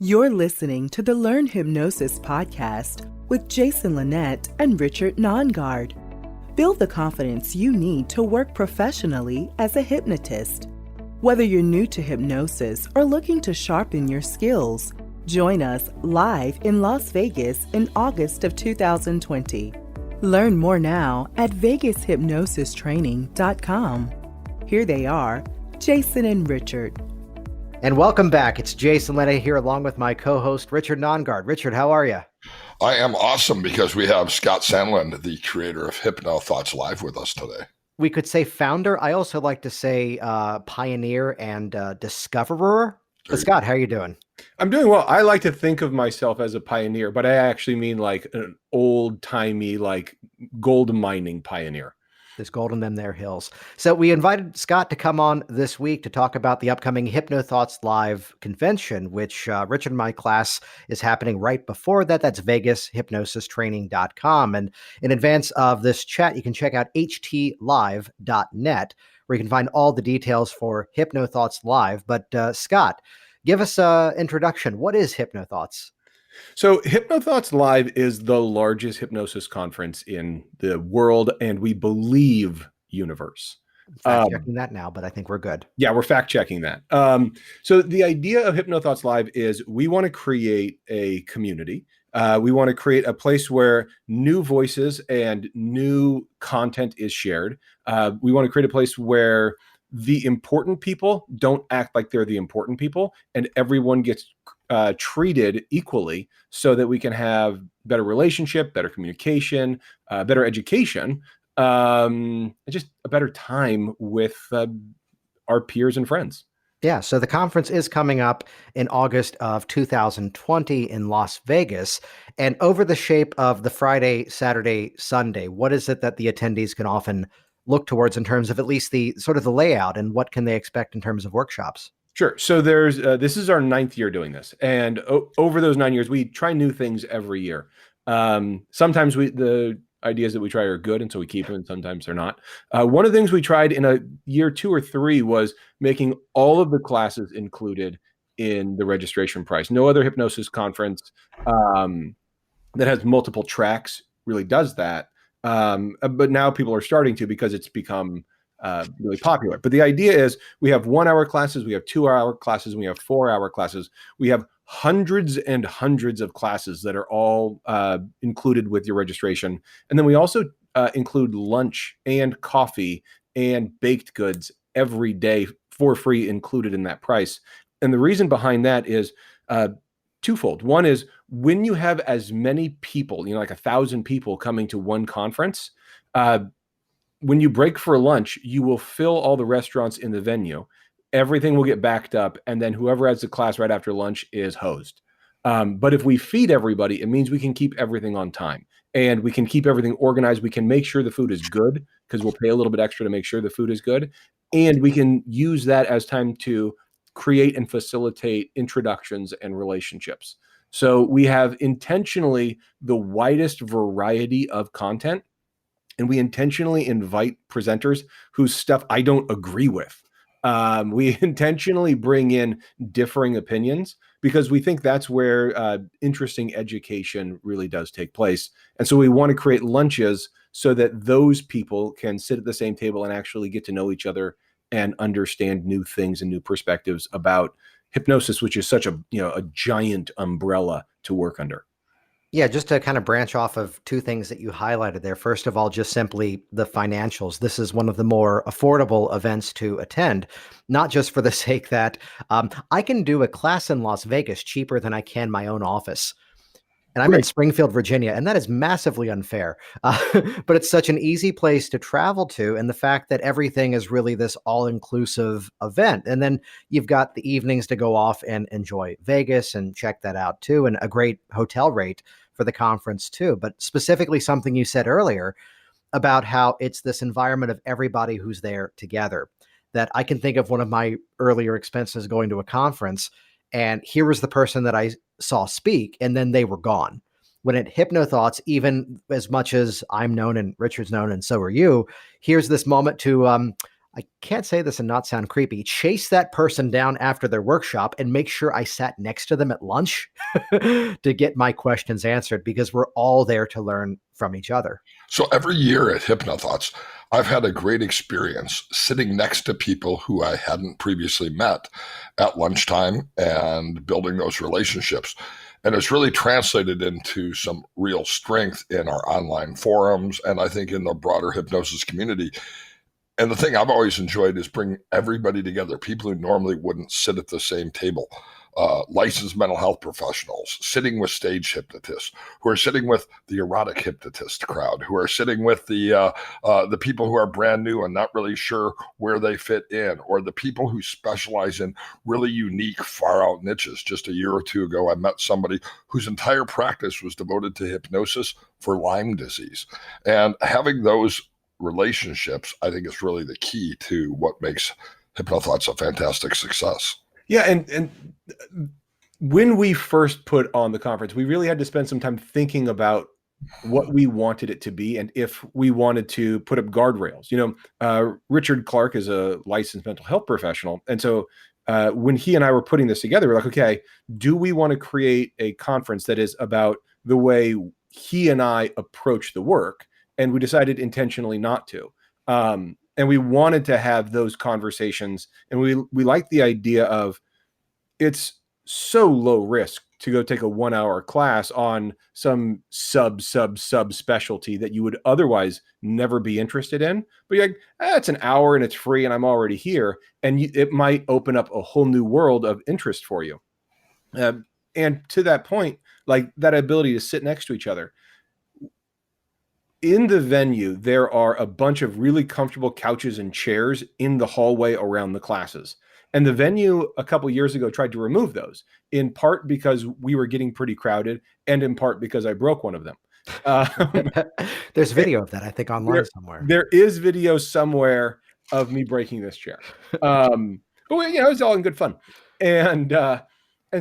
You're listening to the Learn Hypnosis podcast with Jason Linett and Richard Nongard. Build the confidence you need to work professionally as a hypnotist. Whether you're new to hypnosis or looking to sharpen your skills, join us live in Las Vegas in August of 2020. Learn more now at vegashypnosistraining.com. Here they are, Jason and Richard. And welcome back. It's Jason Linett here along with my co-host, Richard Nongard. Richard, how are you? I am awesome because we have Scott Sandland, the creator of HypnoThoughts, live with us today. We could say founder. I also like to say pioneer and discoverer. But Scott, how are you doing? I'm doing well. I like to think of myself as a pioneer, but I actually mean like an old-timey, like gold mining pioneer. There's gold in them there hills. So we invited Scott to come on this week to talk about the upcoming HypnoThoughts Live convention, which Richard and my class is happening right before that. That's vegashypnosistraining.com. And in advance of this chat, you can check out htlive.net, where you can find all the details for HypnoThoughts Live. But Scott, give us an introduction. What is HypnoThoughts? So HypnoThoughts Live is the largest hypnosis conference in the world, and we believe universe. Fact checking that now, but I think we're good. Yeah, we're fact checking that. So the idea of HypnoThoughts Live is we want to create a community. We want to create a place where new voices and new content is shared. We want to create a place where the important people don't act like they're the important people, and everyone gets treated equally so that we can have better relationship, better communication, better education, and just a better time with our peers and friends. Yeah, so the conference is coming up in August of 2020 in Las Vegas. And over the shape of the Friday, Saturday, Sunday, what is it that the attendees can often look towards in terms of at least the sort of the layout, and what can they expect in terms of workshops? Sure. So there's this is our 9th year doing this, and over those 9 years, we try new things every year. Sometimes the ideas that we try are good, and so we keep them, and sometimes they're not. One of the things we tried in a year 2 or 3 was making all of the classes included in the registration price. No other hypnosis conference that has multiple tracks really does that. But now people are starting to, because it's become really popular. But the idea is we have 1-hour classes, we have 2-hour classes, and we have 4-hour classes. We have hundreds and hundreds of classes that are all included with your registration. And then we also include lunch and coffee and baked goods every day for free included in that price. And the reason behind that is twofold. One is when you have as many people, like 1,000 people coming to one conference, when you break for lunch, you will fill all the restaurants in the venue. Everything will get backed up, and then whoever has the class right after lunch is hosed. But if we feed everybody, it means we can keep everything on time, and we can keep everything organized. We can make sure the food is good, because we'll pay a little bit extra to make sure the food is good. And we can use that as time to create and facilitate introductions and relationships. So we have intentionally the widest variety of content, and we intentionally invite presenters whose stuff I don't agree with. We intentionally bring in differing opinions because we think that's where interesting education really does take place. And so we want to create lunches so that those people can sit at the same table and actually get to know each other and understand new things and new perspectives about hypnosis, which is such a giant umbrella to work under. Yeah, just to kind of branch off of two things that you highlighted there. First of all, just simply the financials. This is one of the more affordable events to attend, not just for the sake that I can do a class in Las Vegas cheaper than I can my own office. And I'm in Springfield, Virginia, and that is massively unfair. But it's such an easy place to travel to, and the fact that everything is really this all-inclusive event. And then you've got the evenings to go off and enjoy Vegas and check that out too, and a great hotel rate for the conference too. But specifically something you said earlier about how it's this environment of everybody who's there together, that I can think of one of my earlier expenses going to a conference, and here was the person that I saw speak, and then they were gone. When at HypnoThoughts, even as much as I'm known and Richard's known and so are you, here's this moment to I can't say this and not sound creepy, chase that person down after their workshop and make sure I sat next to them at lunch to get my questions answered, because we're all there to learn from each other. So every year at HypnoThoughts, I've had a great experience sitting next to people who I hadn't previously met at lunchtime and building those relationships. And it's really translated into some real strength in our online forums, and I think in the broader hypnosis community. And the thing I've always enjoyed is bring everybody together, people who normally wouldn't sit at the same table, licensed mental health professionals, sitting with stage hypnotists, who are sitting with the erotic hypnotist crowd, who are sitting with the people who are brand new and not really sure where they fit in, or the people who specialize in really unique, far out niches. Just a year or two ago, I met somebody whose entire practice was devoted to hypnosis for Lyme disease. And having those relationships, I think, is really the key to what makes HypnoThoughts a fantastic success. Yeah, and when we first put on the conference, we really had to spend some time thinking about what we wanted it to be and if we wanted to put up guardrails. Richard Clark is a licensed mental health professional, and so when he and I were putting this together, we're like, okay, do we want to create a conference that is about the way he and I approach the work? And we decided intentionally not to. And we wanted to have those conversations. And we like the idea of, it's so low risk to go take a 1-hour class on some sub specialty that you would otherwise never be interested in. But you're like, it's an hour and it's free and I'm already here. And it might open up a whole new world of interest for you. And to that point, like that ability to sit next to each other. In the venue, there are a bunch of really comfortable couches and chairs in the hallway around the classes. And the venue a couple years ago tried to remove those, in part because we were getting pretty crowded and in part because I broke one of them. There's video of that, I think, online somewhere. There is video somewhere of me breaking this chair. But it was all in good fun. And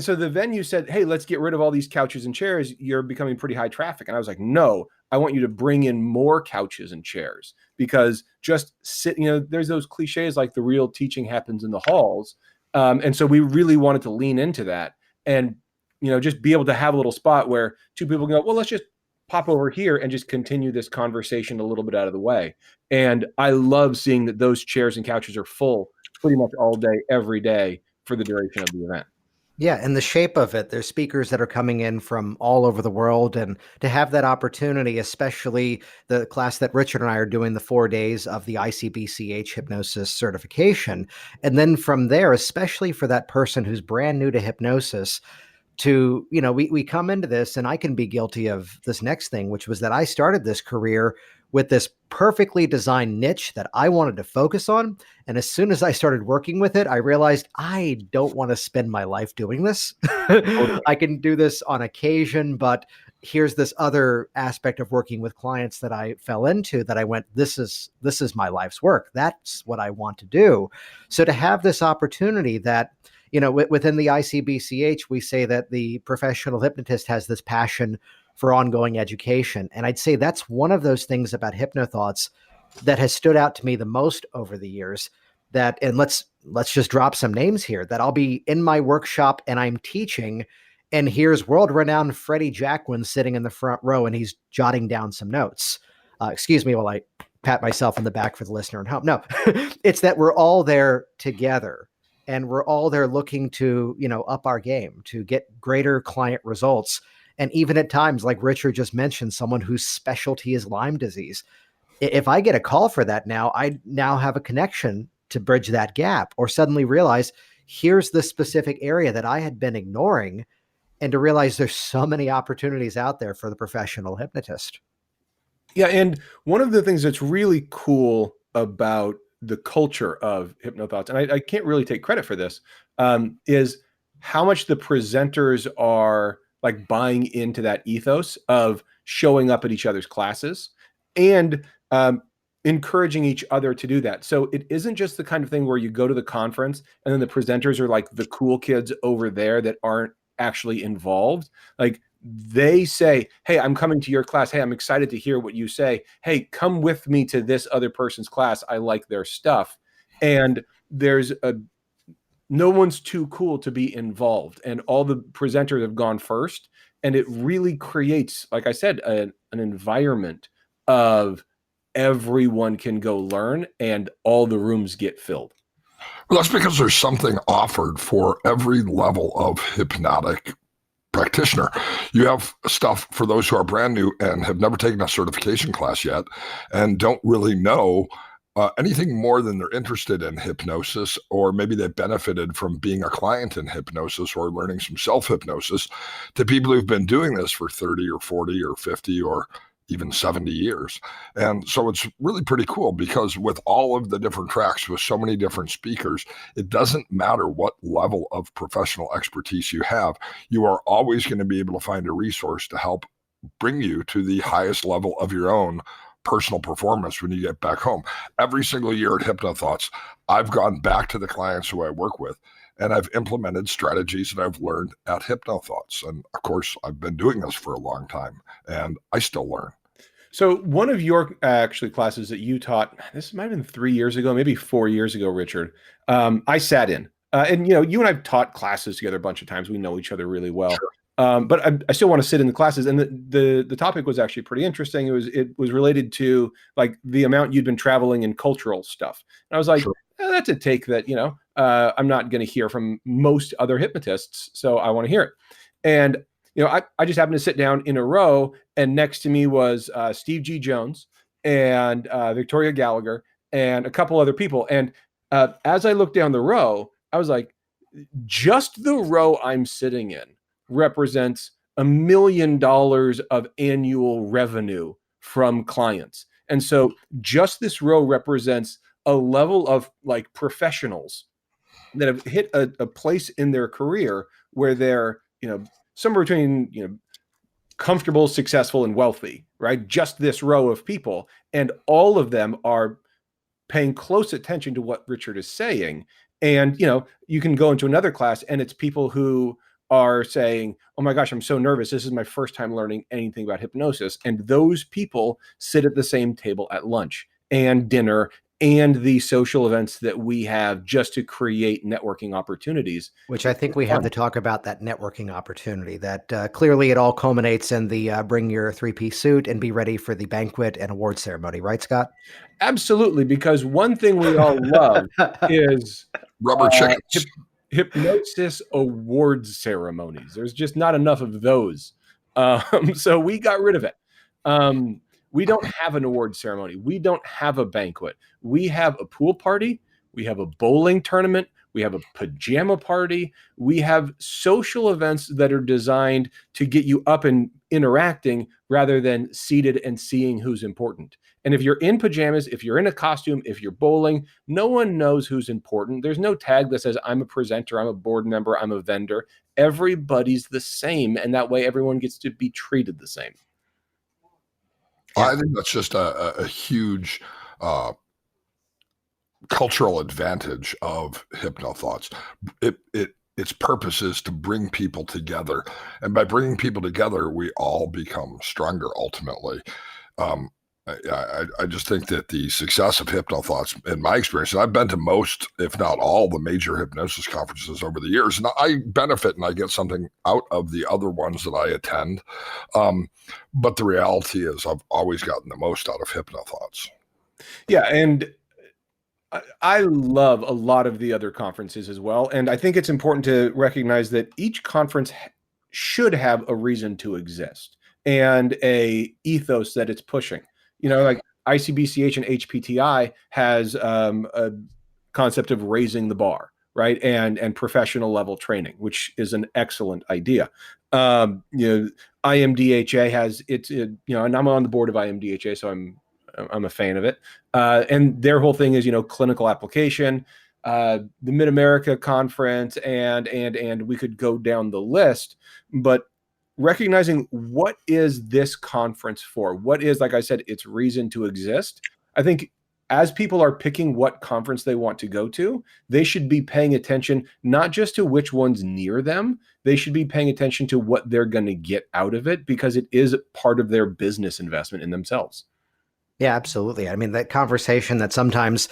so the venue said, hey, let's get rid of all these couches and chairs. You're becoming pretty high traffic. And I was like, no, I want you to bring in more couches and chairs, because just sit, there's those cliches like the real teaching happens in the halls. And so we really wanted to lean into that and, just be able to have a little spot where two people go, well, let's just pop over here and just continue this conversation a little bit out of the way. And I love seeing that those chairs and couches are full pretty much all day, every day for the duration of the event. Yeah, and the shape of it, there's speakers that are coming in from all over the world, and to have that opportunity, especially the class that Richard and I are doing, the 4 days of the ICBCH Hypnosis Certification. And then from there, especially for that person who's brand new to hypnosis, to, we come into this, and I can be guilty of this next thing, which was that I started this career with this perfectly designed niche that I wanted to focus on. And as soon as I started working with it, I realized I don't want to spend my life doing this. I can do this on occasion, but here's this other aspect of working with clients that I fell into that I went, this is my life's work. That's what I want to do. So to have this opportunity that, within the ICBCH, we say that the professional hypnotist has this passion for ongoing education. And I'd say that's one of those things about HypnoThoughts that has stood out to me the most over the years. And let's just drop some names here, that I'll be in my workshop and I'm teaching, and here's world-renowned Freddie Jacquin sitting in the front row and he's jotting down some notes. Excuse me while I pat myself on the back for the listener at home. No, it's that we're all there together. And we're all there looking to, up our game, to get greater client results. And even at times, like Richard just mentioned, someone whose specialty is Lyme disease. If I get a call for that now, I now have a connection to bridge that gap, or suddenly realize here's the specific area that I had been ignoring, and to realize there's so many opportunities out there for the professional hypnotist. Yeah. And one of the things that's really cool about the culture of HypnoThoughts, and I can't really take credit for this, is how much the presenters are like buying into that ethos of showing up at each other's classes and encouraging each other to do that. So it isn't just the kind of thing where you go to the conference and then the presenters are like the cool kids over there that aren't actually involved. Like they say, hey, I'm coming to your class. Hey, I'm excited to hear what you say. Hey, come with me to this other person's class. I like their stuff. And there's no one's too cool to be involved, and all the presenters have gone first, and it really creates, like I said, an environment of everyone can go learn, and all the rooms get filled. Well, that's because there's something offered for every level of hypnotic practitioner. You have stuff for those who are brand new and have never taken a certification class yet and don't really know anything more than they're interested in hypnosis, or maybe they benefited from being a client in hypnosis or learning some self-hypnosis, to people who've been doing this for 30 or 40 or 50 or even 70 years. And so it's really pretty cool, because with all of the different tracks, with so many different speakers, it doesn't matter what level of professional expertise you have, you are always going to be able to find a resource to help bring you to the highest level of your own personal performance when you get back home. Every single year at HypnoThoughts, I've gone back to the clients who I work with, and I've implemented strategies that I've learned at HypnoThoughts. And of course, I've been doing this for a long time, and I still learn. So one of your actually classes that you taught, this might have been 3 years ago, maybe 4 years ago, Richard, I sat in. And you and I've taught classes together a bunch of times. We know each other really well. Sure. But I still want to sit in the classes, and the topic was actually pretty interesting. It was related to like the amount you'd been traveling and cultural stuff. And I was like, sure. That's a take that I'm not going to hear from most other hypnotists, so I want to hear it. And I just happened to sit down in a row, and next to me was Steve G. Jones and Victoria Gallagher and a couple other people. And as I looked down the row, I was like, just the row I'm sitting in represents $1 million of annual revenue from clients. And so just this row represents a level of like professionals that have hit a place in their career where they're, somewhere between, comfortable, successful, and wealthy, right? Just this row of people. And all of them are paying close attention to what Richard is saying. And, you can go into another class and it's people who are saying, oh my gosh, I'm so nervous. This is my first time learning anything about hypnosis. And those people sit at the same table at lunch and dinner and the social events that we have just to create networking opportunities. Which I think we have to talk about that networking opportunity, that clearly it all culminates in the bring your three-piece suit and be ready for the banquet and award ceremony. Right, Scott? Absolutely. Because one thing we all love is rubber chickens. Hypnosis awards ceremonies. There's just not enough of those. So we got rid of it. We don't have an award ceremony. We don't have a banquet. We have a pool party. We have a bowling tournament. We have a pajama party. We have social events that are designed to get you up and interacting rather than seated and seeing who's important. And if you're in pajamas, if you're in a costume, if you're bowling, no one knows who's important. There's no tag that says, I'm a presenter, I'm a board member, I'm a vendor. Everybody's the same. And that way everyone gets to be treated the same. I think that's just a huge cultural advantage of HypnoThoughts. Its purpose is to bring people together. And by bringing people together, we all become stronger ultimately. I just think that the success of HypnoThoughts, in my experience, and I've been to most, if not all, the major hypnosis conferences over the years, and I benefit and I get something out of the other ones that I attend. But the reality is I've always gotten the most out of HypnoThoughts. Yeah, and I love a lot of the other conferences as well. And I think it's important to recognize that each conference should have a reason to exist and a ethos that it's pushing. Like ICBCH and HPTI has a concept of raising the bar, right? And professional level training, which is an excellent idea. IMDHA has and I'm on the board of IMDHA, so I'm a fan of it. And their whole thing is, clinical application, the Mid-America Conference, and we could go down the list, but recognizing what is this conference for? What is, like I said, its reason to exist? I think as people are picking what conference they want to go to, they should be paying attention not just to which one's near them. They should be paying attention to what they're going to get out of it, because it is part of their business investment in themselves. Yeah, absolutely. I mean, that conversation that sometimes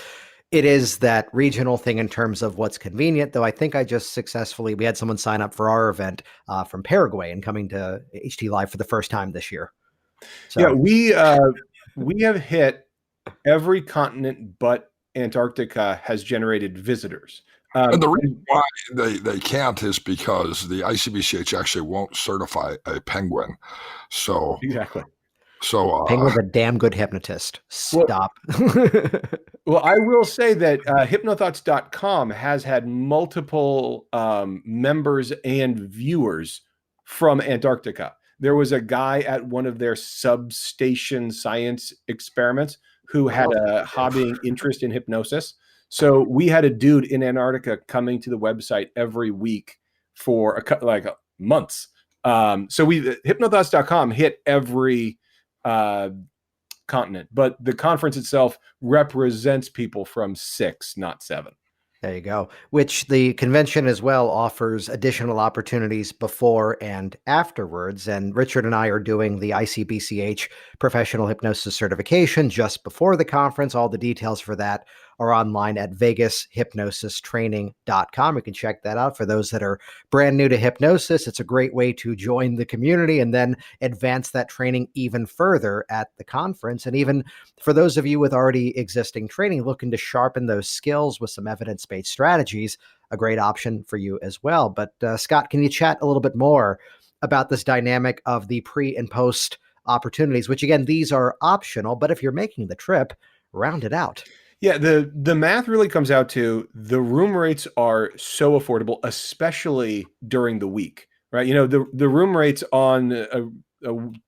It is that regional thing in terms of what's convenient, though I think we had someone sign up for our event from Paraguay and coming to HT Live for the first time this year. So. Yeah, we have hit every continent but Antarctica has generated visitors. And the reason why they can't is because the ICBCH actually won't certify a penguin. So exactly. So Penguin's a damn good hypnotist. Stop. Well, I will say that HypnoThoughts.com has had multiple members and viewers from Antarctica. There was a guy at one of their substation science experiments who had a hobbying interest in hypnosis. So we had a dude in Antarctica coming to the website every week for months. So HypnoThoughts.com hit every continent, but the conference itself represents people from 6, not 7. There you go. Which the convention as well offers additional opportunities before and afterwards. And Richard and I are doing the ICBCH Professional Hypnosis Certification just before the conference. All the details for that are online at VegasHypnosisTraining.com. You can check that out for those that are brand new to hypnosis. It's a great way to join the community and then advance that training even further at the conference. And even for those of you with already existing training looking to sharpen those skills with some evidence-based strategies, a great option for you as well. But Scott, can you chat a little bit more about this dynamic of the pre and post opportunities, which again, these are optional, but if you're making the trip, round it out. Yeah, the math really comes out to the room rates are so affordable, especially during the week, right? You know, the room rates on a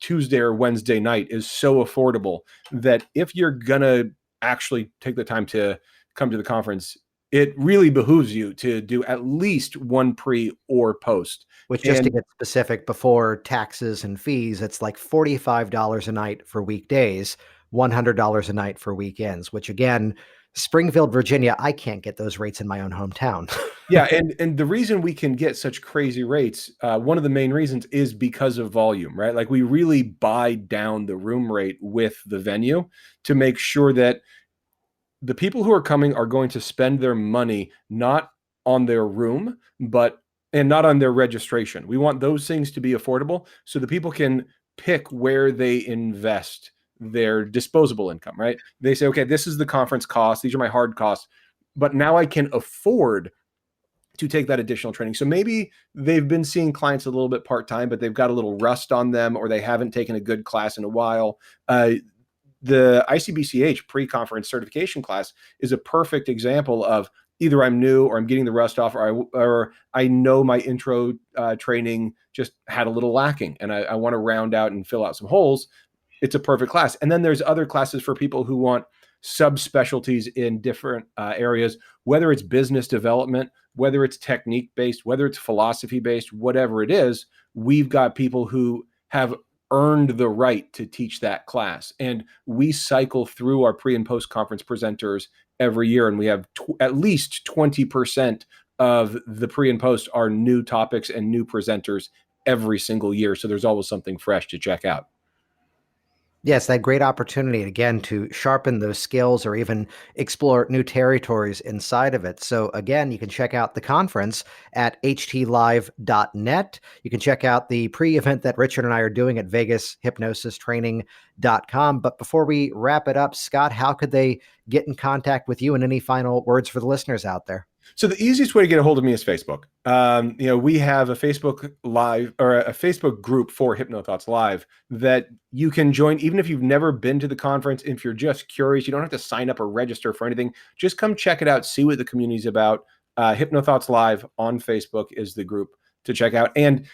Tuesday or Wednesday night is so affordable that if you're gonna actually take the time to come to the conference, it really behooves you to do at least one pre or post. Which, just to get specific, before taxes and fees, it's like $45 a night for weekdays, $100 a night for weekends, which again, Springfield, Virginia, I can't get those rates in my own hometown. Yeah, and the reason we can get such crazy rates, one of the main reasons is because of volume, right? Like we really buy down the room rate with the venue to make sure that the people who are coming are going to spend their money not on their room, and not on their registration. We want those things to be affordable so the people can pick where they invest their disposable income, right? They say, okay, this is the conference cost. These are my hard costs, but now I can afford to take that additional training. So maybe they've been seeing clients a little bit part-time, but they've got a little rust on them, or they haven't taken a good class in a while. The ICBCH pre-conference certification class is a perfect example of either I'm new or I'm getting the rust off, or I know my intro training just had a little lacking and I want to round out and fill out some holes. It's a perfect class. And then there's other classes for people who want subspecialties in different areas, whether it's business development, whether it's technique-based, whether it's philosophy-based, whatever it is. We've got people who have earned the right to teach that class. And we cycle through our pre and post conference presenters every year. And we have at least 20% of the pre and post are new topics and new presenters every single year. So there's always something fresh to check out. Yes, that great opportunity, again, to sharpen those skills or even explore new territories inside of it. So again, you can check out the conference at htlive.net. You can check out the pre-event that Richard and I are doing at VegasHypnosisTraining.com. But before we wrap it up, Scott, how could they get in contact with you, and any final words for the listeners out there? So the easiest way to get a hold of me is Facebook. We have a Facebook Live, or a Facebook group for HypnoThoughts Live that you can join, even if you've never been to the conference. If you're just curious, you don't have to sign up or register for anything. Just come check it out, see what the community's about. HypnoThoughts Live on Facebook is the group to check out. And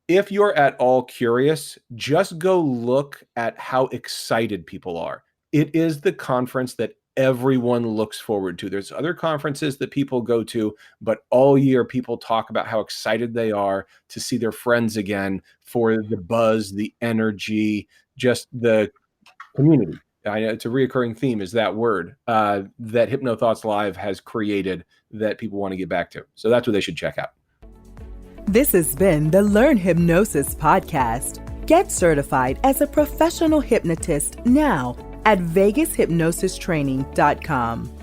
if you're at all curious, just go look at how excited people are. It is the conference that everyone looks forward to. There's other conferences that people go to, but all year people talk about how excited they are to see their friends again, for the buzz, the energy, just the community. It's a reoccurring theme, is that word that HypnoThoughts Live has created that people want to get back to. So that's what they should check out. This has been the Learn Hypnosis podcast. Get certified as a professional hypnotist now at VegasHypnosisTraining.com.